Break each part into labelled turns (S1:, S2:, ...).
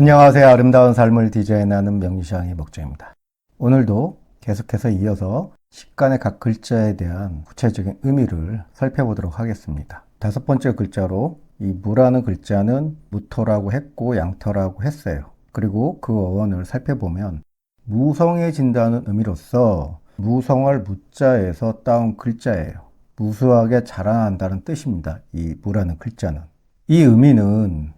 S1: 안녕하세요. 아름다운 삶을 디자인하는 명리시장의 먹정입니다. 오늘도 계속해서 이어서 식간의 각 글자에 대한 구체적인 의미를 살펴보도록 하겠습니다. 5번째 글자로 이 무라는 글자는 무토라고 했고 양터라고 했어요. 그리고 그 어원을 살펴보면 무성해진다는 의미로서 무성할 무자에서 따온 글자예요. 무수하게 자라난다는 뜻입니다. 이 무라는 글자는. 이 의미는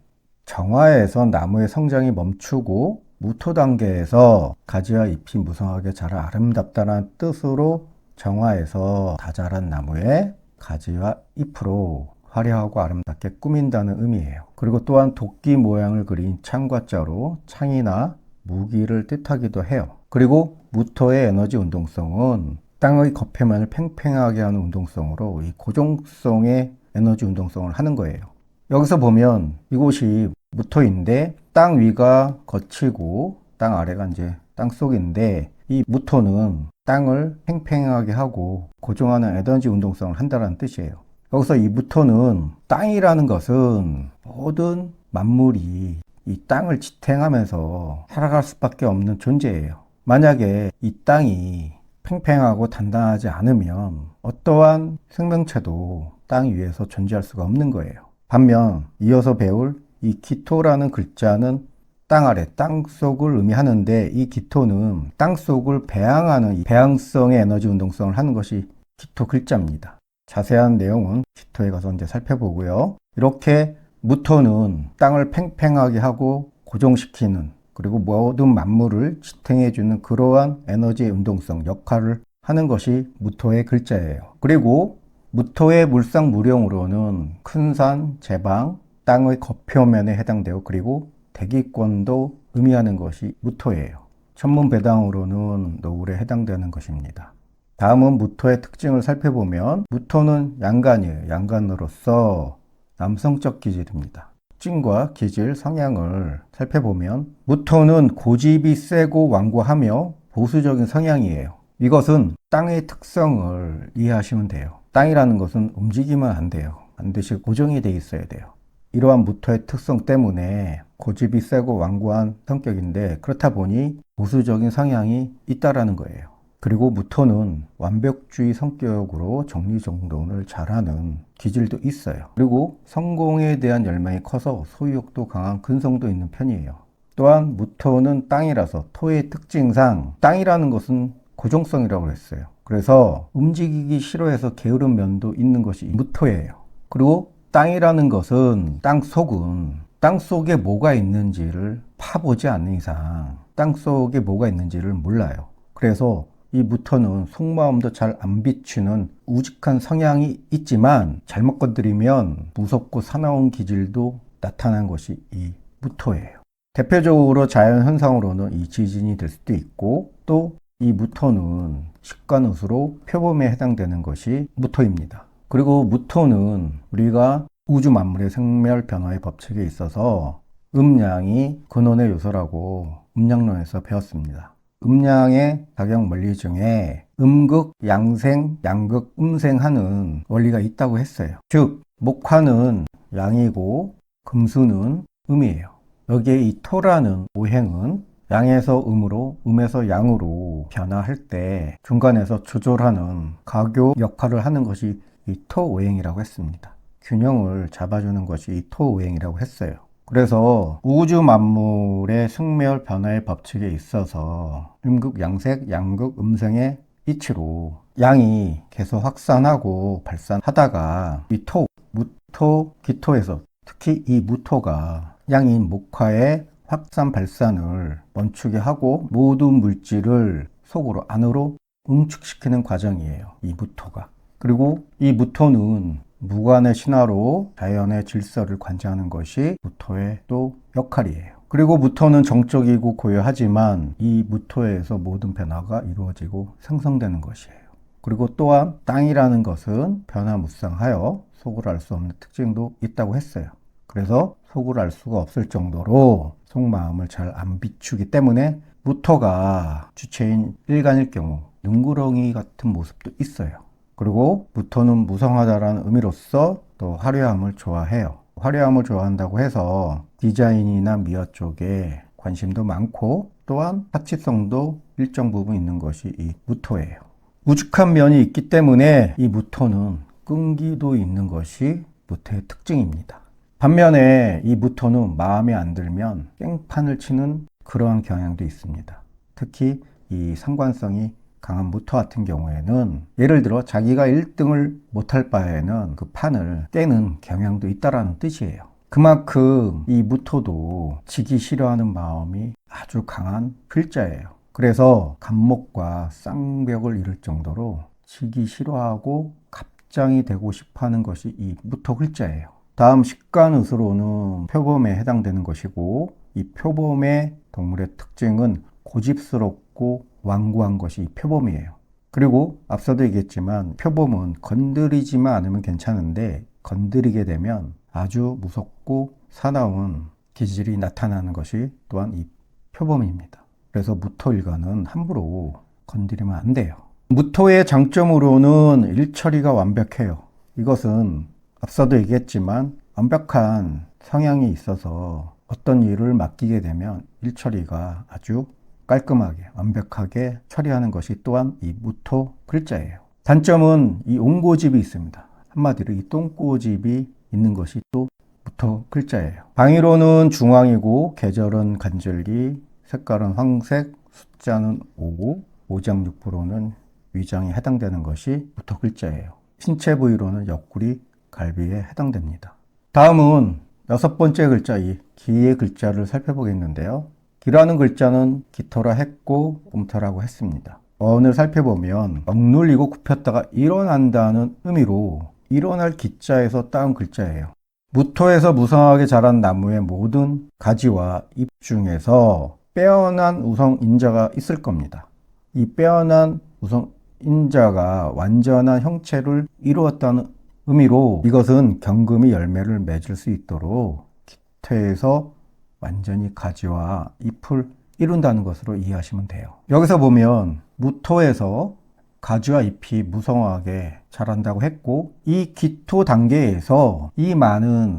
S1: 정화에서 나무의 성장이 멈추고 무토 단계에서 가지와 잎이 무성하게 자라 아름답다는 뜻으로 정화에서 다 자란 나무의 가지와 잎으로 화려하고 아름답게 꾸민다는 의미예요. 그리고 또한 도끼 모양을 그린 창과자로 창이나 무기를 뜻하기도 해요. 그리고 무토의 에너지 운동성은 땅의 겉표면을 팽팽하게 하는 운동성으로 이 고정성의 에너지 운동성을 하는 거예요. 여기서 보면 이곳이 무토인데 땅 위가 거치고 땅 아래가 이제 땅 속인데 이 무토는 땅을 팽팽하게 하고 고정하는 에너지 운동성을 한다는 뜻이에요. 여기서 이 무토는 땅이라는 것은 모든 만물이 이 땅을 지탱하면서 살아갈 수밖에 없는 존재예요. 만약에 이 땅이 팽팽하고 단단하지 않으면 어떠한 생명체도 땅 위에서 존재할 수가 없는 거예요. 반면 이어서 배울 이 기토라는 글자는 땅 아래, 땅 속을 의미하는데 이 기토는 땅 속을 배양하는 이 배양성의 에너지 운동성을 하는 것이 기토 글자입니다. 자세한 내용은 기토에 가서 이제 살펴보고요. 이렇게 무토는 땅을 팽팽하게 하고 고정시키는 그리고 모든 만물을 지탱해주는 그러한 에너지의 운동성 역할을 하는 것이 무토의 글자예요. 그리고 무토의 물상무령으로는 큰 산, 제방, 땅의 겉표면에 해당되고 그리고 대기권도 의미하는 것이 무토예요. 천문배당으로는 노을에 해당되는 것입니다. 다음은 무토의 특징을 살펴보면 무토는 양간이에요. 양간으로서 남성적 기질입니다. 특징과 기질, 성향을 살펴보면 무토는 고집이 세고 완고하며 보수적인 성향이에요. 이것은 땅의 특성을 이해하시면 돼요. 땅이라는 것은 움직이면 안 돼요. 반드시 고정이 돼 있어야 돼요. 이러한 무토의 특성 때문에 고집이 세고 완고한 성격인데 그렇다 보니 보수적인 성향이 있다라는 거예요. 그리고 무토는 완벽주의 성격으로 정리정돈을 잘하는 기질도 있어요. 그리고 성공에 대한 열망이 커서 소유욕도 강한 근성도 있는 편이에요. 또한 무토는 땅이라서 토의 특징상 땅이라는 것은 고정성이라고 했어요. 그래서 움직이기 싫어해서 게으른 면도 있는 것이 무토예요. 그리고 땅이라는 것은 땅 속에 뭐가 있는지를 파보지 않는 이상 땅 속에 뭐가 있는지를 몰라요. 그래서 이 무토는 속마음도 잘 안 비추는 우직한 성향이 있지만 잘못 건드리면 무섭고 사나운 기질도 나타난 것이 이 무토예요. 대표적으로 자연현상으로는 이 지진이 될 수도 있고 또 이 무토는 식간옷으로 표범에 해당되는 것이 무토입니다. 그리고 무토는 우리가 우주 만물의 생멸 변화의 법칙에 있어서 음양이 근원의 요소라고 음양론에서 배웠습니다. 음양의 작용 원리 중에 음극, 양생, 양극, 음생하는 원리가 있다고 했어요. 즉 목화는 양이고 금수는 음이에요. 여기에 이 토라는 오행은 양에서 음으로, 음에서 양으로 변화할 때 중간에서 조절하는 가교 역할을 하는 것이 이 토오행이라고 했습니다. 균형을 잡아주는 것이 이 토오행이라고 했어요. 그래서 우주 만물의 생멸 변화의 법칙에 있어서 음극, 양색, 양극, 음생의 이치로 양이 계속 확산하고 발산하다가 이 토, 무토, 기토에서 특히 이 무토가 양인 목화의 확산 발산을 멈추게 하고 모든 물질을 속으로 안으로 응축시키는 과정이에요. 이 무토가. 그리고 이 무토는 무관의 신화로 자연의 질서를 관장하는 것이 무토의 또 역할이에요. 그리고 무토는 정적이고 고요하지만 이 무토에서 모든 변화가 이루어지고 생성되는 것이에요. 그리고 또한 땅이라는 것은 변화무쌍하여 속을 알 수 없는 특징도 있다고 했어요. 그래서 속을 알 수가 없을 정도로 속마음을 잘 안 비추기 때문에 무토가 주체인 일간일 경우 능구렁이 같은 모습도 있어요. 그리고 무토는 무성하다라는 의미로서 또 화려함을 좋아해요. 화려함을 좋아한다고 해서 디자인이나 미화 쪽에 관심도 많고 또한 사치성도 일정 부분 있는 것이 이 무토예요. 우직한 면이 있기 때문에 이 무토는 끈기도 있는 것이 무토의 특징입니다. 반면에 이 무토는 마음에 안 들면 깽판을 치는 그러한 경향도 있습니다. 특히 이 상관성이 강한 무토 같은 경우에는 예를 들어 자기가 1등을 못할 바에는 그 판을 깨는 경향도 있다라는 뜻이에요. 그만큼 이 무토도 지기 싫어하는 마음이 아주 강한 글자예요. 그래서 간목과 쌍벽을 이룰 정도로 지기 싫어하고 갑장이 되고 싶어하는 것이 이 무토 글자예요. 다음 식간의수로는 표범에 해당되는 것이고 이 표범의 동물의 특징은 고집스럽고 완고한 것이 이 표범이에요. 그리고 앞서도 얘기했지만 표범은 건드리지만 않으면 괜찮은데 건드리게 되면 아주 무섭고 사나운 기질이 나타나는 것이 또한 이 표범입니다. 그래서 무토일간은 함부로 건드리면 안 돼요. 무토의 장점으로는 일처리가 완벽해요. 이것은 앞서도 얘기했지만 완벽한 성향이 있어서 어떤 일을 맡기게 되면 일처리가 아주 깔끔하게 완벽하게 처리하는 것이 또한 이 무토 글자예요. 단점은 이 옹고집이 있습니다. 한마디로 이 똥꼬집이 있는 것이 또 무토 글자예요. 방위로는 중앙이고 계절은 간절기, 색깔은 황색, 숫자는 5, 오장육부로는 위장에 해당되는 것이 무토 글자예요. 신체 부위로는 옆구리, 갈비에 해당됩니다. 다음은 6번째 글자 이 기의 글자를 살펴보겠는데요. 기라는 글자는 기토라 했고 옴터라고 했습니다. 어원을 살펴보면 억눌리고 굽혔다가 일어난다는 의미로 일어날 기자에서 따온 글자예요. 무토에서 무성하게 자란 나무의 모든 가지와 잎 중에서 빼어난 우성인자가 있을 겁니다. 이 빼어난 우성인자가 완전한 형체를 이루었다는 의미로 이것은 경금이 열매를 맺을 수 있도록 기토에서 완전히 가지와 잎을 이룬다는 것으로 이해하시면 돼요. 여기서 보면 무토에서 가지와 잎이 무성하게 자란다고 했고 이 기토 단계에서 이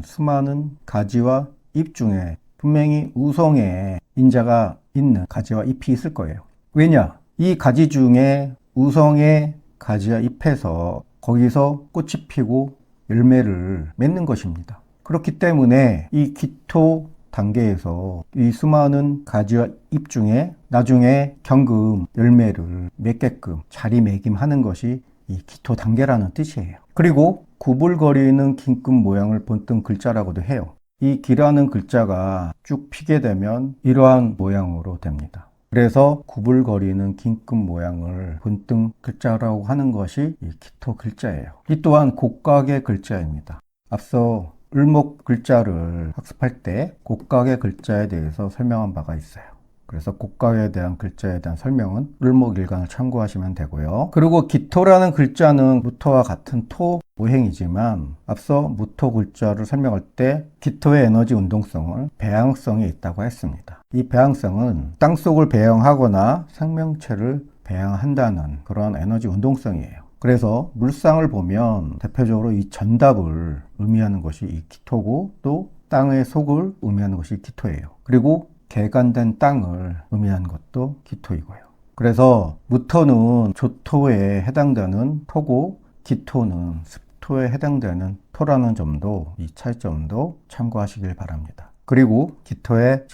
S1: 수많은 가지와 잎 중에 분명히 우성의 인자가 있는 가지와 잎이 있을 거예요. 왜냐? 이 가지 중에 우성의 가지와 잎에서 거기서 꽃이 피고 열매를 맺는 것입니다. 그렇기 때문에 이 기토 단계에서 이 수많은 가지와 잎 중에 나중에 경금 열매를 맺게끔 자리매김하는 것이 이 기토 단계라는 뜻이에요. 그리고 구불거리는 긴금 모양을 본뜬 글자라고도 해요. 이 기라는 글자가 쭉 피게 되면 이러한 모양으로 됩니다. 그래서 구불거리는 긴금 모양을 본뜬 글자라고 하는 것이 이 기토 글자예요. 이 또한 곡각의 글자입니다. 앞서 을목 글자를 학습할 때 곡각의 글자에 대해서 설명한 바가 있어요. 그래서 곡각에 대한 글자에 대한 설명은 을목일간을 참고하시면 되고요. 그리고 기토라는 글자는 무토와 같은 토 모행이지만 앞서 무토 글자를 설명할 때 기토의 에너지 운동성을 배양성이 있다고 했습니다. 이 배양성은 땅속을 배양하거나 생명체를 배양한다는 그런 에너지 운동성이에요. 그래서 물상을 보면 대표적으로 이 전답을 의미하는 것이 이 기토고 또 땅의 속을 의미하는 것이 기토예요. 그리고 개간된 땅을 의미하는 것도 기토이고요. 그래서 무토는 조토에 해당되는 토고 기토는 습토에 해당되는 토라는 점도 이 차이점도 참고하시길 바랍니다. 그리고 기토의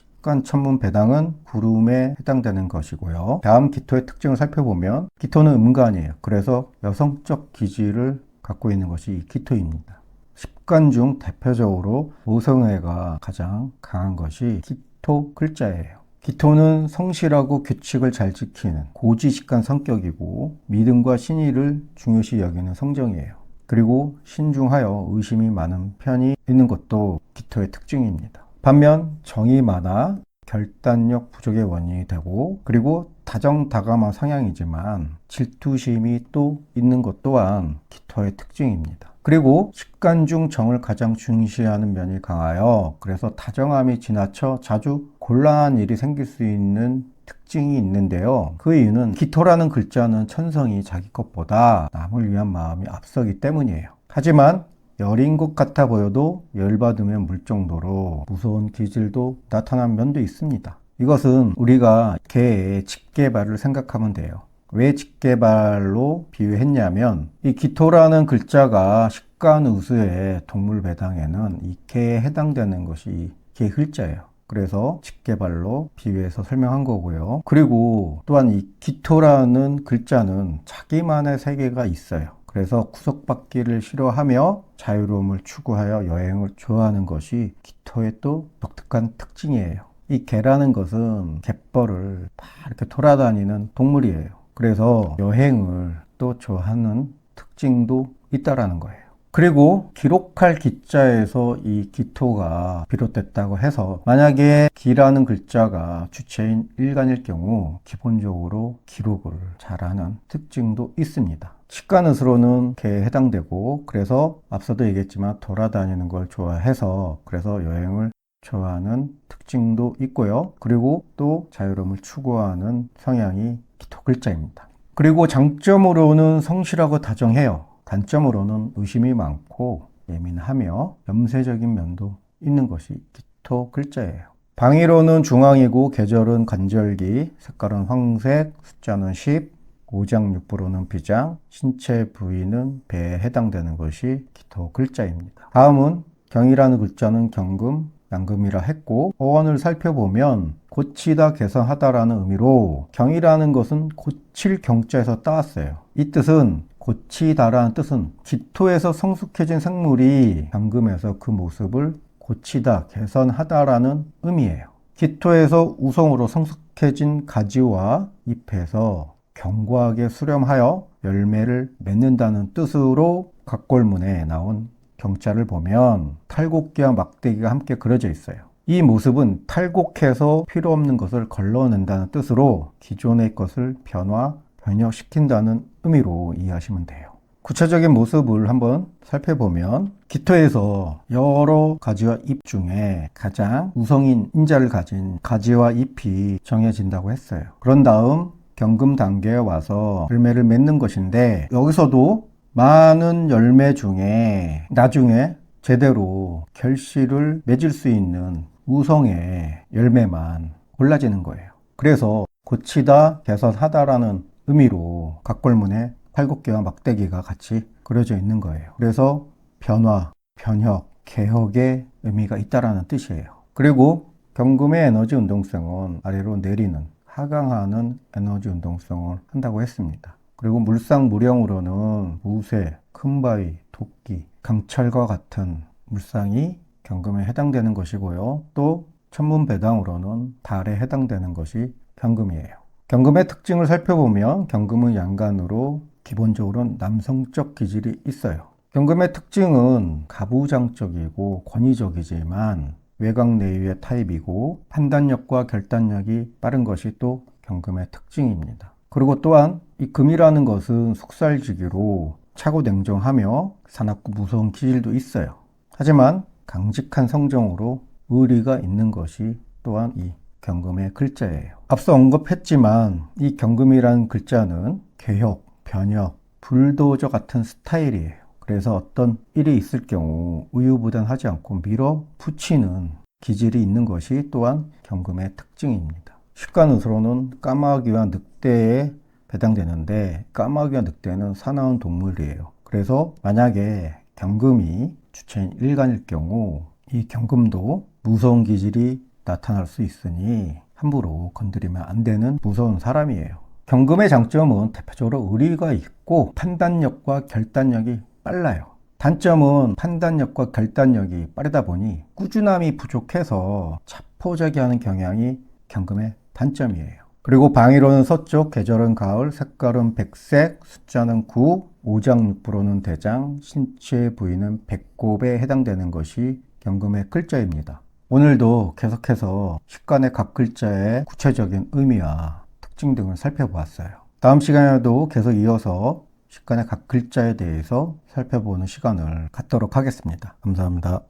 S1: 천문 배당은 구름에 해당되는 것이고요. 다음 기토의 특징을 살펴보면 기토는 음간이에요. 그래서 여성적 기질을 갖고 있는 것이 이 기토입니다. 10간 중 대표적으로 모성애가 가장 강한 것이 기토 글자예요. 기토는 성실하고 규칙을 잘 지키는 고지식간 성격이고 믿음과 신의를 중요시 여기는 성정이에요. 그리고 신중하여 의심이 많은 편이 있는 것도 기토의 특징입니다. 반면 정이 많아 결단력 부족의 원인이 되고 그리고 다정다감한 성향이지만 질투심이 또 있는 것 또한 기토의 특징입니다. 그리고 식간 중 정을 가장 중시하는 면이 강하여 그래서 다정함이 지나쳐 자주 곤란한 일이 생길 수 있는 특징이 있는데요. 그 이유는 기토라는 글자는 천성이 자기 것보다 남을 위한 마음이 앞서기 때문이에요. 하지만 열인 것 같아 보여도 열받으면 물 정도로 무서운 기질도 나타난 면도 있습니다. 이것은 우리가 개의 직계발을 생각하면 돼요. 왜 직계발로 비유했냐면 이 기토라는 글자가 식간우수의 동물배당에는 이 개에 해당되는 것이 개 글자예요. 그래서 직계발로 비유해서 설명한 거고요. 그리고 또한 이 기토라는 글자는 자기만의 세계가 있어요. 그래서 구속받기를 싫어하며 자유로움을 추구하여 여행을 좋아하는 것이 기토의 또 독특한 특징이에요. 이 개라는 것은 갯벌을 막 이렇게 돌아다니는 동물이에요. 그래서 여행을 또 좋아하는 특징도 있다라는 거예요. 그리고 기록할 기자에서 이 기토가 비롯됐다고 해서 만약에 기라는 글자가 주체인 일간일 경우 기본적으로 기록을 잘하는 특징도 있습니다. 식간으로는 개에 해당되고 그래서 앞서도 얘기했지만 돌아다니는 걸 좋아해서 그래서 여행을 좋아하는 특징도 있고요. 그리고 또 자유로움을 추구하는 성향이 기토 글자입니다. 그리고 장점으로는 성실하고 다정해요. 단점으로는 의심이 많고 예민하며 염세적인 면도 있는 것이 기토 글자예요. 방위로는 중앙이고 계절은 간절기, 색깔은 황색, 숫자는 10, 오장육부로는 비장, 신체 부위는 배에 해당되는 것이 기토 글자입니다. 다음은 경이라는 글자는 경금, 양금이라 했고 어원을 살펴보면 고치다, 개선하다라는 의미로 경이라는 것은 고칠 경자에서 따왔어요. 이 뜻은 고치다라는 뜻은 기토에서 성숙해진 생물이 경금에서 그 모습을 고치다, 개선하다라는 의미예요. 기토에서 우성으로 성숙해진 가지와 잎에서 견고하게 수렴하여 열매를 맺는다는 뜻으로 각골문에 나온 경자를 보면 탈곡기와 막대기가 함께 그려져 있어요. 이 모습은 탈곡해서 필요 없는 것을 걸러낸다는 뜻으로 기존의 것을 변화시킨다는 의미로 이해하시면 돼요. 구체적인 모습을 한번 살펴보면 기토에서 여러 가지와 잎 중에 가장 우성인 인자를 가진 가지와 잎이 정해진다고 했어요. 그런 다음 경금 단계에 와서 열매를 맺는 것인데 여기서도 많은 열매 중에 나중에 제대로 결실을 맺을 수 있는 우성의 열매만 골라지는 거예요. 그래서 고치다, 개선하다라는 의미로 각골문에 팔곡기와 막대기가 같이 그려져 있는 거예요. 그래서 변화, 변혁, 개혁의 의미가 있다라는 뜻이에요. 그리고 경금의 에너지 운동성은 아래로 내리는, 하강하는 에너지 운동성을 한다고 했습니다. 그리고 물상무령으로는 무쇠, 큰바위, 도끼, 강철과 같은 물상이 경금에 해당되는 것이고요. 또 천문배당으로는 달에 해당되는 것이 경금이에요. 경금의 특징을 살펴보면 경금은 양간으로 기본적으로 남성적 기질이 있어요. 경금의 특징은 가부장적이고 권위적이지만 외곽내유의 타입이고 판단력과 결단력이 빠른 것이 또 경금의 특징입니다. 그리고 또한 이 금이라는 것은 속살지기로 차고 냉정하며 사납고 무서운 기질도 있어요. 하지만 강직한 성정으로 의리가 있는 것이 또한 이 경금의 글자예요. 앞서 언급했지만 이 경금이라는 글자는 개혁, 변혁, 불도저 같은 스타일이에요. 그래서 어떤 일이 있을 경우 우유부단하지 않고 밀어붙이는 기질이 있는 것이 또한 경금의 특징입니다. 식간으로는 까마귀와 늑대에 해당되는데 까마귀와 늑대는 사나운 동물이에요. 그래서 만약에 경금이 주체인 일간일 경우 이 경금도 무서운 기질이 나타날 수 있으니 함부로 건드리면 안 되는 무서운 사람이에요. 경금의 장점은 대표적으로 의리가 있고 판단력과 결단력이 빨라요. 단점은 판단력과 결단력이 빠르다 보니 꾸준함이 부족해서 자포자기하는 경향이 경금의 단점이에요. 그리고 방위로는 서쪽, 계절은 가을, 색깔은 백색, 숫자는 9, 오장육부로는 대장, 신체 부위는 배꼽에 해당되는 것이 경금의 글자입니다. 오늘도 계속해서 식간의 각 글자의 구체적인 의미와 특징 등을 살펴보았어요. 다음 시간에도 계속 이어서 식간의 각 글자에 대해서 살펴보는 시간을 갖도록 하겠습니다. 감사합니다.